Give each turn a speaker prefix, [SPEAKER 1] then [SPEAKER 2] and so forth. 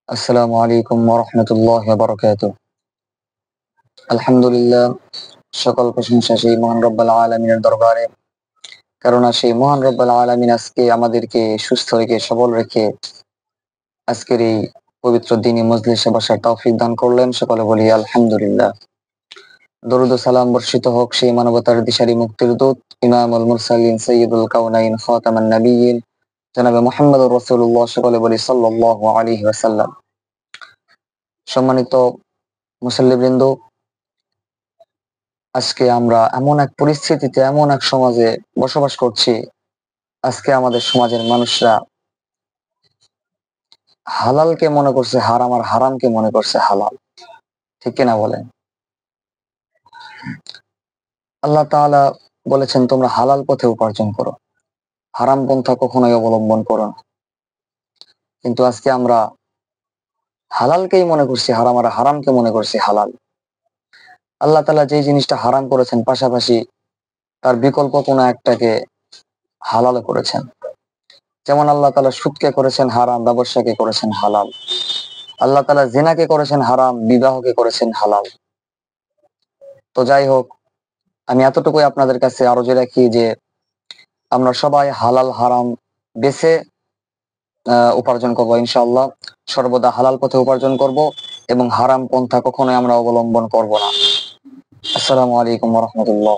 [SPEAKER 1] আসসালামু আলাইকুম ওয়া রাহমাতুল্লাহি ওয়া বারাকাতুহু। আলহামদুলিল্লাহ, সকল প্রশংসা সেই মহান রব্বুল আলামিনের দরবারে। কেননা সেই মহান রব্বুল আলামিন আজকে আমাদেরকে সুস্থ রেখে সবল রেখে আজকের এই পবিত্র দিনে মজলিসে বসার তৌফিক দান করলেন। সকলে বলি আলহামদুলিল্লাহ। দরুদ ও সালাম বর্ষিত হোক সেই মানবতার দিশারি মুক্তির দূত ইমামুল মুরসালিন সাইয়্যিদুল কাউনাইন খাতামান নাবিয়্যিন জনাবে মুহাম্মদুর রাসূলুল্লাহ, সকলে বলি সাল্লাল্লাহু আলাইহি ওয়াসাল্লাম। সম্মানিত মুসল্লিবৃন্দ, আজকে আমরা এমন এক পরিস্থিতিতে, এমন এক সমাজে বসবাস করছি, আজকে আমাদের সমাজের মানুষরা হালালকে মনে করছে হারাম আর হারামকে মনে করছে হালাল। ঠিক কিনা বলেন? আল্লাহ তাআলা বলেছেন, তোমরা হালাল পথে উপার্জন করো, হারাম পন্থা কখনোই অবলম্বন করো না। কিন্তু আজকে আমরা হালালকেই মনে করছি হারাম আর হারামকে মনে করছি হালাল। আল্লাহ তাআলা যেই জিনিসটা হারাম করেছেন, পাশাপাশি তার বিকল্প কোনো একটাকে হালাল করেছেন। যেমন আল্লাহ তাআলা সুদকে করেছেন হারাম, ব্যবসাকে করেছেন হালাল। আল্লাহ তাআলা জিনাকে করেছেন হারাম, বিবাহকে করেছেন হালাল। তো যাই হোক, আমি এতটুকুই আপনাদের কাছে আরজি রাখি যে আমরা সবাই হালাল হারাম বেছে উপার্জন করবো ইনশাআল্লাহ। সর্বদা হালাল পথে উপার্জন করব এবং হারাম পন্থা কখনোই আমরা অবলম্বন করব না। আসসালামু আলাইকুম ওয়া রাহমাতুল্লাহ।